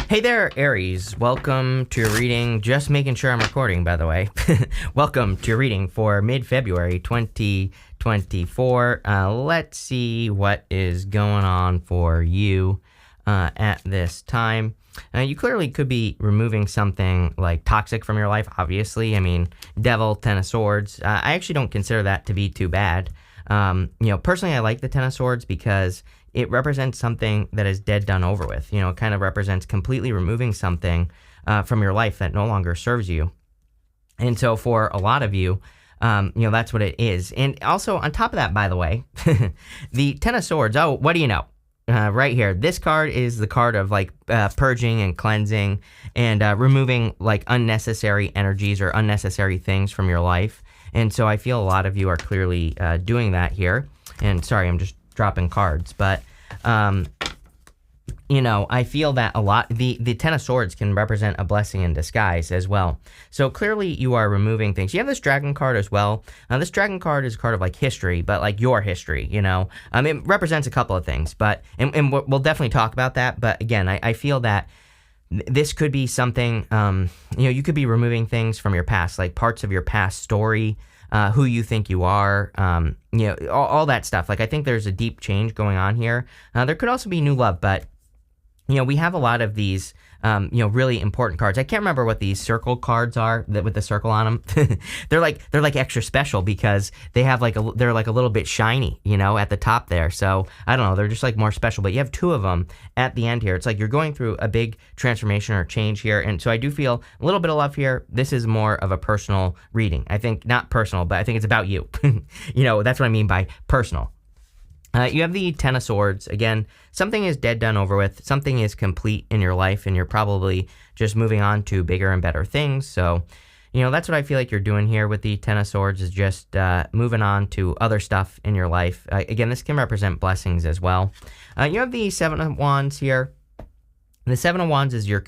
Hey there, Aries. Welcome to your reading. Just making sure I'm recording, by the way. Welcome to your reading for mid-February 2024. Let's see what is going on for you at this time. You clearly could be removing something like toxic from your life, obviously. I mean, Devil, Ten of Swords. I actually don't consider that to be too bad. Personally, I like the Ten of Swords because it represents something that is dead, done, over with. It kind of represents completely removing something from your life that no longer serves you. And so for a lot of you, that's what it is. And also on top of that, by the way, the Ten of Swords, what do you know? Right here, this card is the card of purging and cleansing and removing unnecessary energies or unnecessary things from your life. And so I feel a lot of you are clearly doing that here. And sorry, I'm just dropping cards, but I feel that a lot, the Ten of Swords can represent a blessing in disguise as well. So clearly you are removing things. You have this Dragon card as well. This Dragon card is a card of history, but your history, it represents a couple of things, but, and we'll definitely talk about that. But again, I feel that this could be something, you could be removing things from your past, like parts of your past story, who you think you are, all that stuff. I think there's a deep change going on here. There could also be new love, but we have a lot of these, really important cards. I can't remember what these circle cards are with the circle on them. they're like extra special because they have they're a little bit shiny, at the top there. So I don't know, they're just more special, but you have two of them at the end here. It's you're going through a big transformation or change here. And so I do feel a little bit of love here. This is more of a personal reading. I think not personal, but I think it's about you. That's what I mean by personal. You have the Ten of Swords. Again, something is dead, done, over with. Something is complete in your life, and you're probably just moving on to bigger and better things. So, that's what I feel like you're doing here with the Ten of Swords, is just moving on to other stuff in your life. Again, this can represent blessings as well. You have the Seven of Wands here. The Seven of Wands is your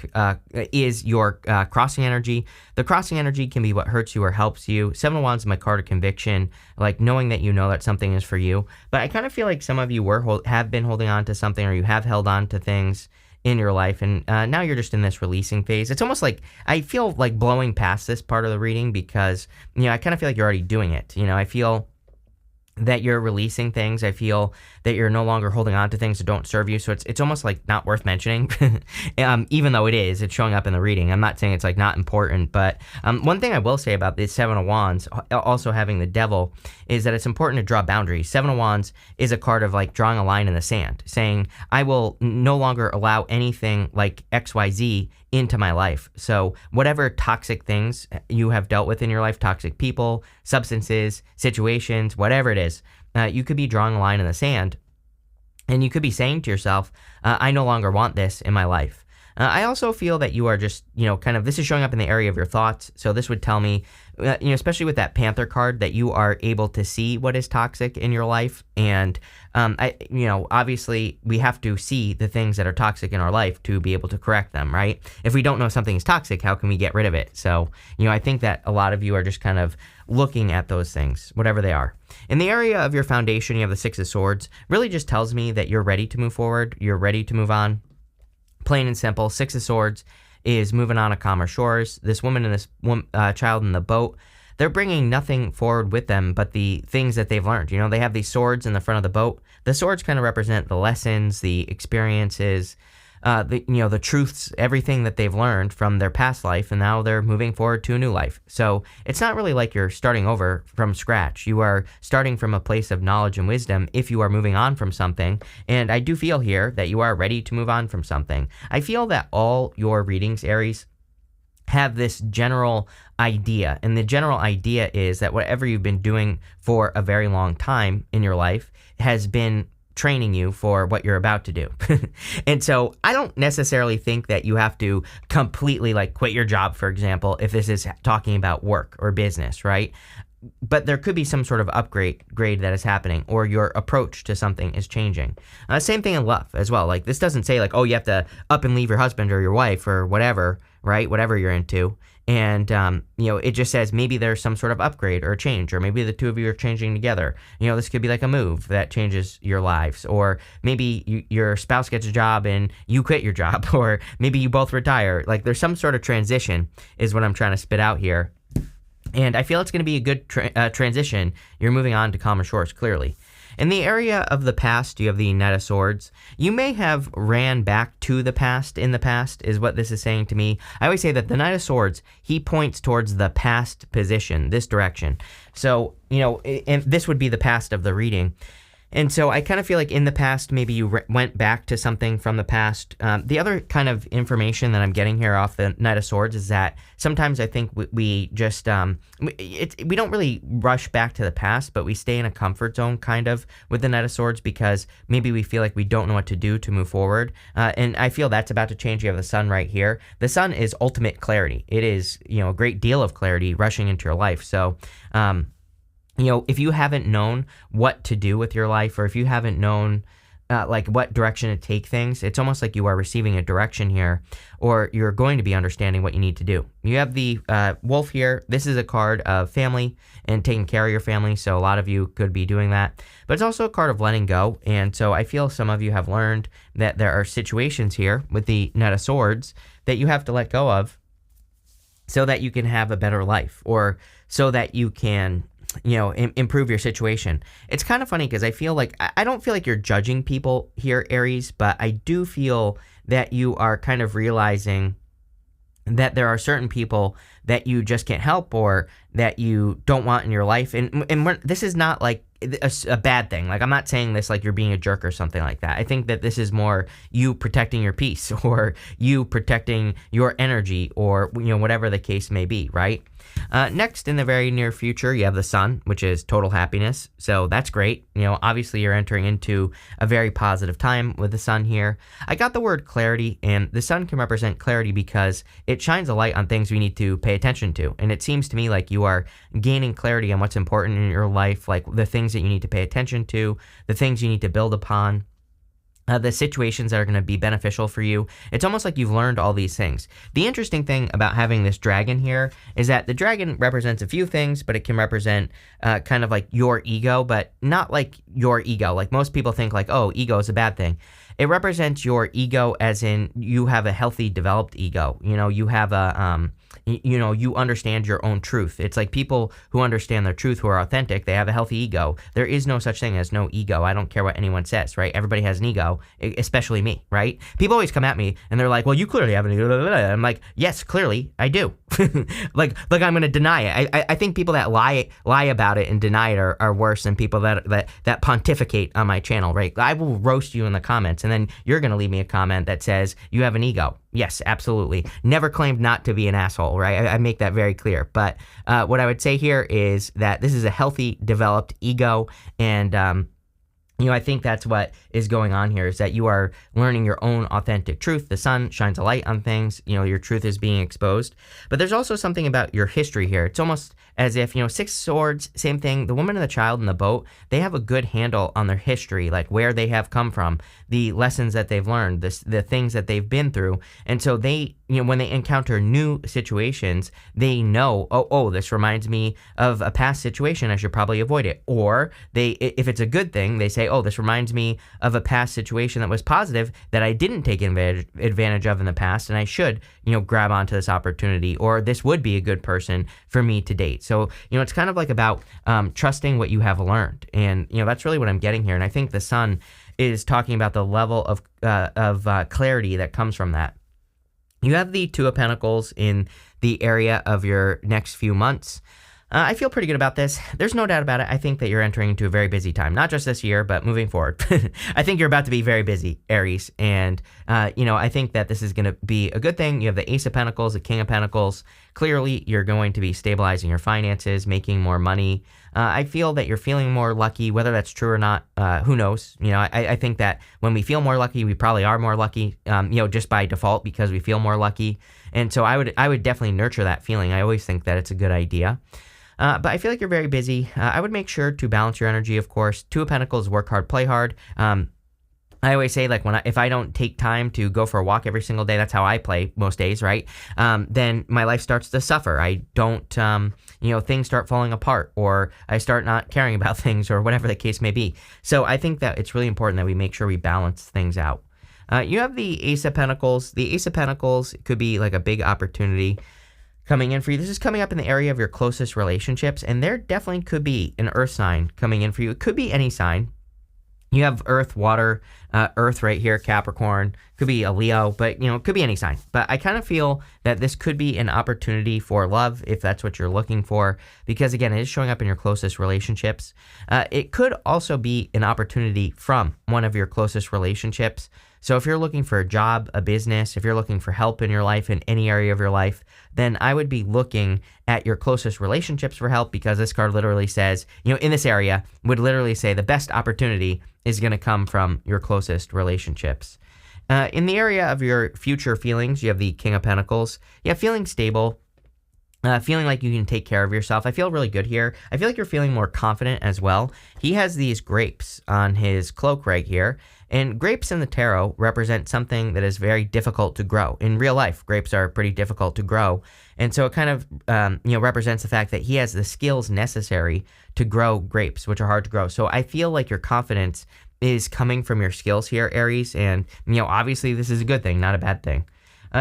crossing energy. The crossing energy can be what hurts you or helps you. Seven of Wands is my card of conviction, knowing that that something is for you. But I kind of feel like some of you have been holding on to something, or you have held on to things in your life, and now you're just in this releasing phase. It's almost I feel blowing past this part of the reading because, I kind of feel like you're already doing it. I feel that you're releasing things. I feel that you're no longer holding on to things that don't serve you. So it's almost not worth mentioning, even though it's showing up in the reading. I'm not saying it's not important, but one thing I will say about this Seven of Wands, also having the Devil, is that it's important to draw boundaries. Seven of Wands is a card of drawing a line in the sand, saying, I will no longer allow anything like XYZ into my life. So whatever toxic things you have dealt with in your life, toxic people, substances, situations, whatever it is, you could be drawing a line in the sand, and you could be saying to yourself, I no longer want this in my life. I also feel that you are just, this is showing up in the area of your thoughts. So this would tell me, especially with that Panther card, that you are able to see what is toxic in your life. And, obviously we have to see the things that are toxic in our life to be able to correct them, right? If we don't know something is toxic, how can we get rid of it? So, I think that a lot of you are just kind of looking at those things, whatever they are. In the area of your foundation, you have the Six of Swords. Really just tells me that you're ready to move forward. You're ready to move on. Plain and simple. Six of Swords is moving on to calmer shores. This woman and this child in the boat, they're bringing nothing forward with them but the things that they've learned. They have these swords in the front of the boat. The swords kind of represent the lessons, the experiences, the truths, everything that they've learned from their past life, and now they're moving forward to a new life. So it's not really like you're starting over from scratch. You are starting from a place of knowledge and wisdom if you are moving on from something, and I do feel here that you are ready to move on from something. I feel that all your readings, Aries, have this general idea, and the general idea is that whatever you've been doing for a very long time in your life has been training you for what you're about to do. And so I don't necessarily think that you have to completely quit your job, for example, if this is talking about work or business, right? But there could be some sort of upgrade that is happening, or your approach to something is changing. Same thing in love as well. This doesn't say you have to up and leave your husband or your wife or whatever, right? Whatever you're into. And, it just says maybe there's some sort of upgrade or change, or maybe the two of you are changing together. This could be like a move that changes your lives, or maybe your spouse gets a job and you quit your job, or maybe you both retire. Like there's some sort of transition is what I'm trying to spit out here. And I feel it's going to be a good transition. You're moving on to calmer shores, clearly. In the area of the past, you have the Knight of Swords. You may have ran back to the past in the past, is what this is saying to me. I always say that the Knight of Swords, he points towards the past position, this direction. So, and this would be the past of the reading. And so I kind of feel like in the past, maybe you went back to something from the past. The other kind of information that I'm getting here off the Knight of Swords is that sometimes I think we just, we don't really rush back to the past, but we stay in a comfort zone kind of with the Knight of Swords because maybe we feel like we don't know what to do to move forward. And I feel that's about to change. You have the Sun right here. The Sun is ultimate clarity. It is, a great deal of clarity rushing into your life. So, if you haven't known what to do with your life, or if you haven't known what direction to take things, it's almost like you are receiving a direction here, or you're going to be understanding what you need to do. You have the Wolf here. This is a card of family and taking care of your family, so a lot of you could be doing that. But it's also a card of letting go, and so I feel some of you have learned that there are situations here with the Knight of Swords that you have to let go of so that you can have a better life, or so that you can improve your situation. It's kind of funny because I feel like, I don't feel like you're judging people here, Aries, but I do feel that you are kind of realizing that there are certain people that you just can't help, or that you don't want in your life. And this is not like a bad thing. Like, I'm not saying this like you're being a jerk or something like that. I think that this is more you protecting your peace, or you protecting your energy, or whatever the case may be, right? Next, in the very near future, you have the Sun, which is total happiness. So that's great. Obviously you're entering into a very positive time with the Sun here. I got the word clarity, and the Sun can represent clarity because it shines a light on things we need to pay attention to. And it seems to me like you are gaining clarity on what's important in your life, like the things that you need to pay attention to, the things you need to build upon. The situations that are going to be beneficial for you. It's almost like you've learned all these things. The interesting thing about having this dragon here is that the dragon represents a few things, but it can represent kind of like your ego, but not like your ego. Like most people think like, oh, ego is a bad thing. It represents your ego as in you have a healthy, developed ego. You have a, you understand your own truth. It's like people who understand their truth, who are authentic, they have a healthy ego. There is no such thing as no ego. I don't care what anyone says, right? Everybody has an ego, especially me, right? People always come at me and they're like, well, you clearly have an ego. I'm like, yes, clearly I do. like I'm going to deny it. I think people that lie about it and deny it are worse than people that pontificate on my channel, right? I will roast you in the comments, and then you're going to leave me a comment that says you have an ego. Yes, absolutely. Never claimed not to be an asshole, right? I make that very clear. But what I would say here is that this is a healthy, developed ego, and I think that's what is going on here, is that you are learning your own authentic truth. The Sun shines a light on things. Your truth is being exposed. But there's also something about your history here. It's almost as if, Six Swords, same thing. The woman and the child in the boat, they have a good handle on their history, like where they have come from, the lessons that they've learned, the things that they've been through. And so they, when they encounter new situations, they know, oh, this reminds me of a past situation. I should probably avoid it. Or if it's a good thing, they say, oh, this reminds me of a past situation that was positive that I didn't take advantage of in the past, and I should, grab onto this opportunity, or this would be a good person for me to date. So, it's kind of like about trusting what you have learned, and that's really what I'm getting here. And I think the Sun is talking about the level of clarity that comes from that. You have the Two of Pentacles in the area of your next few months. I feel pretty good about this. There's no doubt about it. I think that you're entering into a very busy time, not just this year, but moving forward. I think you're about to be very busy, Aries. And, I think that this is going to be a good thing. You have the Ace of Pentacles, the King of Pentacles. Clearly, you're going to be stabilizing your finances, making more money. I feel that you're feeling more lucky, whether that's true or not, who knows? I think that when we feel more lucky, we probably are more lucky, just by default, because we feel more lucky. And so I would definitely nurture that feeling. I always think that it's a good idea. But I feel like you're very busy. I would make sure to balance your energy, of course. Two of Pentacles, work hard, play hard. I always say, like, if I don't take time to go for a walk every single day, that's how I play most days, right? Then my life starts to suffer. I don't, things start falling apart, or I start not caring about things, or whatever the case may be. So I think that it's really important that we make sure we balance things out. You have the Ace of Pentacles. The Ace of Pentacles could be like a big opportunity coming in for you. This is coming up in the area of your closest relationships, and there definitely could be an earth sign coming in for you. It could be any sign. You have earth, water, earth right here, Capricorn, could be a Leo, but, it could be any sign. But I kind of feel that this could be an opportunity for love, if that's what you're looking for, because, again, it is showing up in your closest relationships. It could also be an opportunity from one of your closest relationships. So if you're looking for a job, a business, if you're looking for help in your life, in any area of your life, then I would be looking at your closest relationships for help, because this card literally says, in this area, would literally say the best opportunity is going to come from your closest relationships. In the area of your future feelings, you have the King of Pentacles. Yeah, feeling stable. Feeling like you can take care of yourself. I feel really good here. I feel like you're feeling more confident as well. He has these grapes on his cloak right here. And grapes in the tarot represent something that is very difficult to grow. In real life, grapes are pretty difficult to grow. And so it kind of, represents the fact that he has the skills necessary to grow grapes, which are hard to grow. So I feel like your confidence is coming from your skills here, Aries. And, obviously this is a good thing, not a bad thing.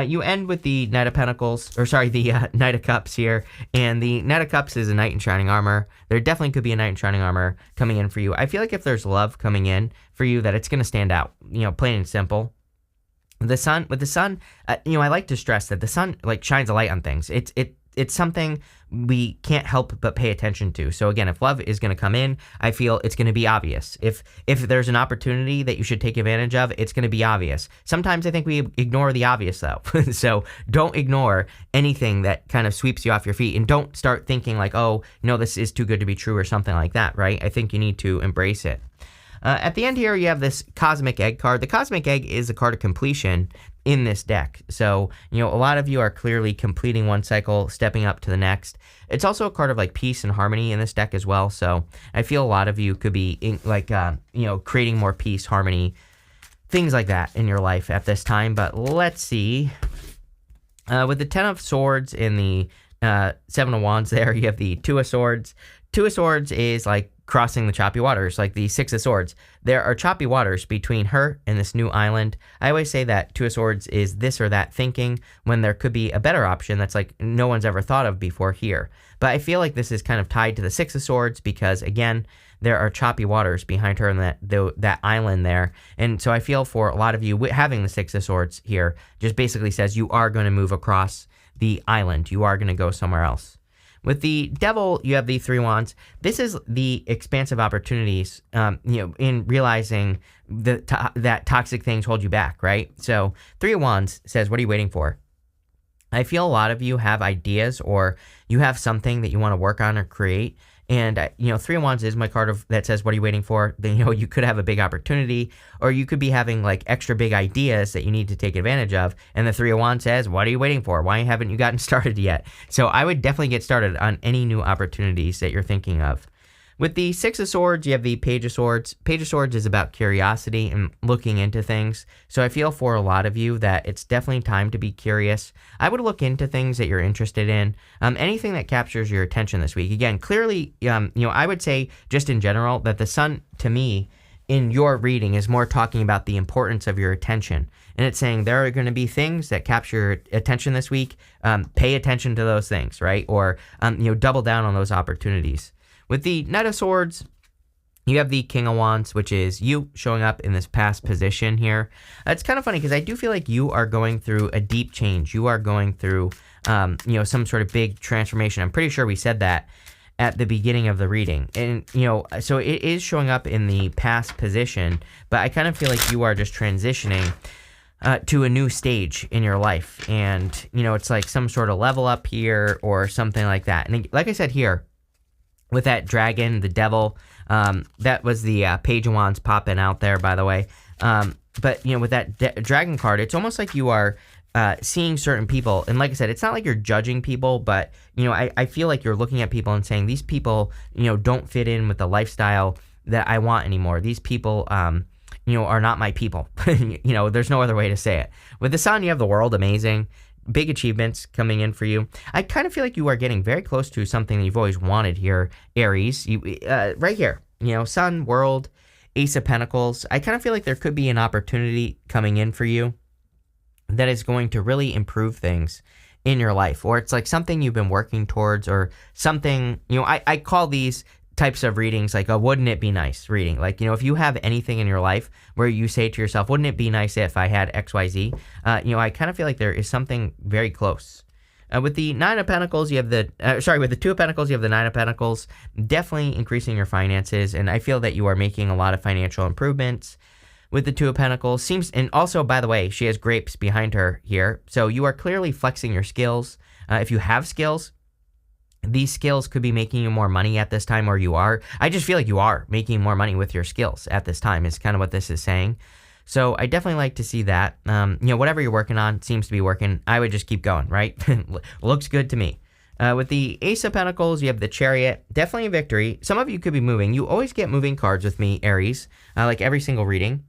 You end with the Knight of Pentacles, the Knight of Cups here, and the Knight of Cups is a Knight in Shining Armor. There definitely could be a Knight in Shining Armor coming in for you. I feel like if there's love coming in for you, that it's going to stand out, plain and simple. With the sun, I like to stress that the sun, shines a light on things. It's something we can't help but pay attention to. So again, if love is going to come in, I feel it's going to be obvious. If there's an opportunity that you should take advantage of, it's going to be obvious. Sometimes I think we ignore the obvious though. So don't ignore anything that kind of sweeps you off your feet, and don't start thinking like, oh, this is too good to be true or something like that, right? I think you need to embrace it. At the end here, you have this Cosmic Egg card. The Cosmic Egg is a card of completion in this deck. So, a lot of you are clearly completing one cycle, stepping up to the next. It's also a card of peace and harmony in this deck as well. So I feel a lot of you could be creating more peace, harmony, things like that in your life at this time. But let's see. With the 10 of Swords and the 7 of Wands there, you have the 2 of Swords. 2 of Swords is crossing the choppy waters, like the 6 of Swords. There are choppy waters between her and this new island. I always say that 2 of Swords is this or that thinking, when there could be a better option that's no one's ever thought of before here. But I feel like this is kind of tied to the 6 of Swords, because again, there are choppy waters behind her and that island there. And so I feel for a lot of you, having the 6 of Swords here just basically says you are going to move across the island. You are going to go somewhere else. With the Devil, you have the 3 Wands. This is the expansive opportunities, in realizing that toxic things hold you back, right? So 3 of Wands says, what are you waiting for? I feel a lot of you have ideas, or you have something that you want to work on or create. And, 3 of Wands is my card that says, what are you waiting for? Then, you could have a big opportunity, or you could be having extra big ideas that you need to take advantage of. And the 3 of Wands says, what are you waiting for? Why haven't you gotten started yet? So I would definitely get started on any new opportunities that you're thinking of. With the 6 of Swords, you have the Page of Swords. Page of Swords is about curiosity and looking into things. So I feel for a lot of you that it's definitely time to be curious. I would look into things that you're interested in. Anything that captures your attention this week. Again, clearly, I would say just in general that the sun, to me, in your reading is more talking about the importance of your attention. And it's saying there are going to be things that capture your attention this week. Pay attention to those things, right? Or, double down on those opportunities. With the Knight of Swords, you have the King of Wands, which is you showing up in this past position here. It's kind of funny because I do feel like you are going through a deep change. You are going through, some sort of big transformation. I'm pretty sure we said that at the beginning of the reading. And, so it is showing up in the past position, but I kind of feel like you are just transitioning to a new stage in your life. And, it's like some sort of level up here or something like that. And like I said here, with that dragon, the devil, that was the Page of Wands popping out there, by the way. But, with that dragon card, it's almost like you are seeing certain people. And like I said, it's not like you're judging people, but, I feel like you're looking at people and saying, these people, don't fit in with the lifestyle that I want anymore. These people, are not my people. There's no other way to say it. With the sun, you have the world, amazing. Big achievements coming in for you. I kind of feel like you are getting very close to something that you've always wanted here, Aries. Right here, sun, world, Ace of Pentacles. I kind of feel like there could be an opportunity coming in for you that is going to really improve things in your life, or it's like something you've been working towards, or something, I call these types of readings like a wouldn't it be nice reading. Like, if you have anything in your life where you say to yourself, wouldn't it be nice if I had XYZ? I kind of feel like there is something very close. With the Nine of Pentacles, you have with the Two of Pentacles, you have the Nine of Pentacles, definitely increasing your finances. And I feel that you are making a lot of financial improvements with the Two of Pentacles. And also, by the way, she has grapes behind her here. So you are clearly flexing your skills. If you have skills, these skills could be making you more money at this time, or you are. I just feel like you are making more money with your skills at this time is kind of what this is saying. So I definitely like to see that. Whatever you're working on seems to be working. I would just keep going, right? Looks good to me. With the Ace of Pentacles, you have the Chariot. Definitely a victory. Some of you could be moving. You always get moving cards with me, Aries, like every single reading.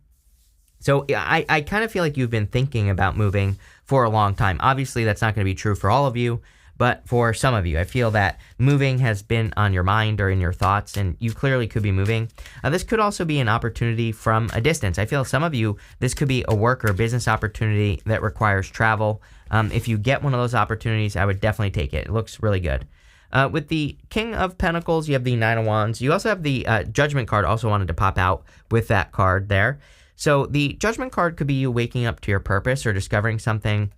So I kind of feel like you've been thinking about moving for a long time. Obviously, that's not going to be true for all of you. But for some of you, I feel that moving has been on your mind or in your thoughts, and you clearly could be moving. This could also be an opportunity from a distance. I feel some of you, this could be a work or business opportunity that requires travel. If you get one of those opportunities, I would definitely take it. It looks really good. With the King of Pentacles, you have the Nine of Wands. You also have the Judgment card, also wanted to pop out with that card there. So the Judgment card could be you waking up to your purpose or discovering something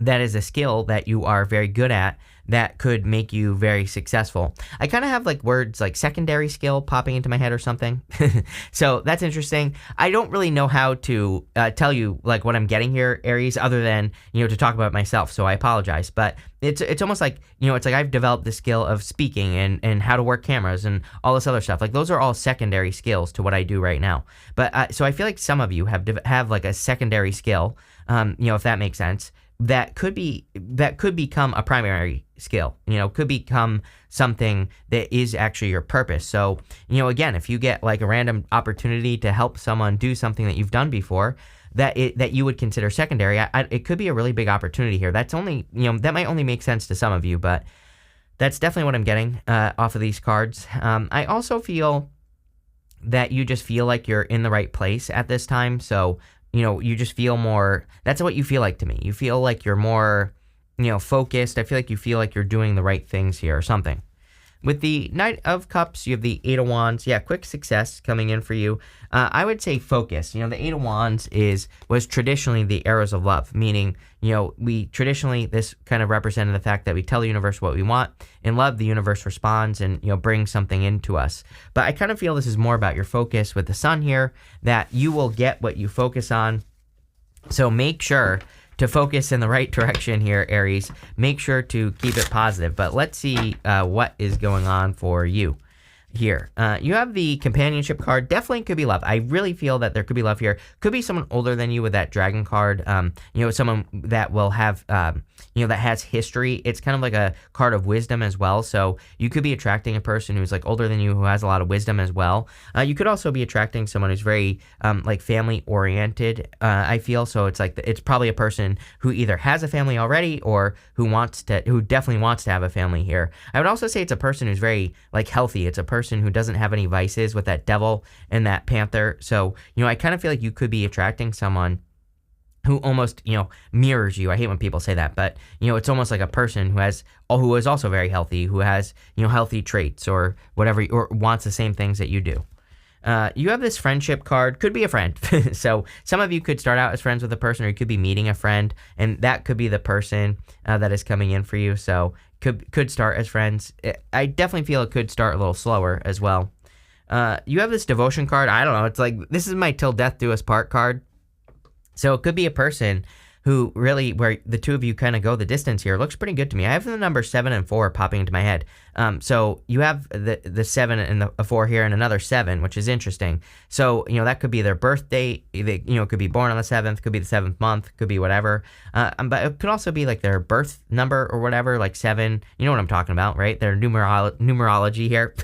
that is a skill that you are very good at that could make you very successful. I kind of have like words like secondary skill popping into my head or something. So that's interesting. I don't really know how to tell you like what I'm getting here, Aries, other than, to talk about myself. So I apologize. But it's almost like, it's like I've developed the skill of speaking and how to work cameras and all this other stuff. Like those are all secondary skills to what I do right now. But so I feel like some of you have like a secondary skill, if that makes sense, that could become a primary skill, could become something that is actually your purpose. So, again, if you get like a random opportunity to help someone do something that you've done before, that you would consider secondary, it could be a really big opportunity here. That's only, that might only make sense to some of you, but that's definitely what I'm getting off of these cards. I also feel that you just feel like you're in the right place at this time. So, you just feel more, that's what you feel like to me. You feel like you're more, focused. I feel like you feel like you're doing the right things here or something. With the Knight of Cups, you have the Eight of Wands. Yeah, quick success coming in for you. I would say focus. The Eight of Wands was traditionally the arrows of love, meaning, we traditionally, this kind of represented the fact that we tell the universe what we want. In love, the universe responds and, brings something into us. But I kind of feel this is more about your focus with the sun here, that you will get what you focus on. So make sure to focus in the right direction here, Aries. Make sure to keep it positive. But let's see what is going on for you here. You have the companionship card. Definitely could be love. I really feel that there could be love here. Could be someone older than you with that dragon card. Someone that will have, that has history. It's kind of like a card of wisdom as well. So you could be attracting a person who's like older than you, who has a lot of wisdom as well. You could also be attracting someone who's very like family oriented. I feel so. It's like it's probably a person who either has a family already or who definitely wants to have a family here. I would also say it's a person who's very like healthy. It's a person who doesn't have any vices with that devil and that panther. So, I kind of feel like you could be attracting someone who almost, mirrors you. I hate when people say that, but, it's almost like a person who is also very healthy, who has, healthy traits or whatever, or wants the same things that you do. You have this friendship card, could be a friend. So some of you could start out as friends with a person, or you could be meeting a friend, and that could be the person that is coming in for you. So could start as friends. I definitely feel it could start a little slower as well. You have this devotion card. I don't know. It's like, this is my till death do us part card. So it could be a person who really, where the two of you kind of go the distance here, looks pretty good to me. I have the number 7 and 4 popping into my head. So you have the 7 and the 4 here and another 7, which is interesting. So, that could be their birth date. They, could be born on the 7th, could be the 7th month, could be whatever. But it could also be like their birth number or whatever, like 7. You know what I'm talking about, right? Their numerology here.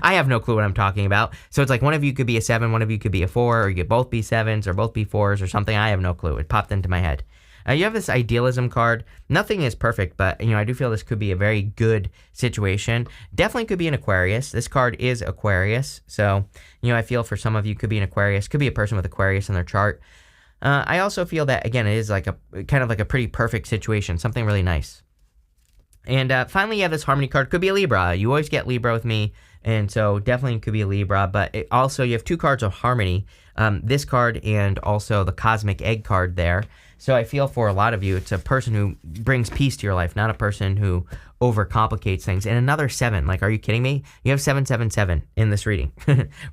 I have no clue what I'm talking about. So it's like one of you could be a 7, one of you could be a 4, or you could both be 7s or both be 4s or something. I have no clue. It popped into my head. You have this idealism card. Nothing is perfect, but, I do feel this could be a very good situation. Definitely could be an Aquarius. This card is Aquarius. So, I feel for some of you could be an Aquarius. Could be a person with Aquarius in their chart. I also feel that, again, it is like a kind of like a pretty perfect situation. Something really nice. And finally, you have this Harmony card. Could be a Libra. You always get Libra with me. And so definitely could be a Libra. But also, you have 2 cards of Harmony. This card and also the Cosmic Egg card there. So I feel for a lot of you, it's a person who brings peace to your life, not a person who overcomplicates things. And another 7, like, are you kidding me? You have 777 in this reading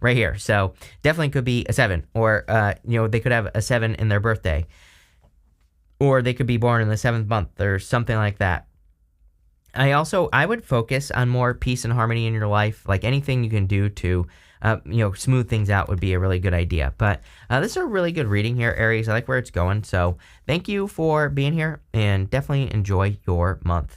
right here. So definitely could be a 7, or, they could have a 7 in their birthday, or they could be born in the 7th month or something like that. I would focus on more peace and harmony in your life. Like anything you can do to, smooth things out would be a really good idea. But this is a really good reading here, Aries. I like where it's going. So thank you for being here and definitely enjoy your month.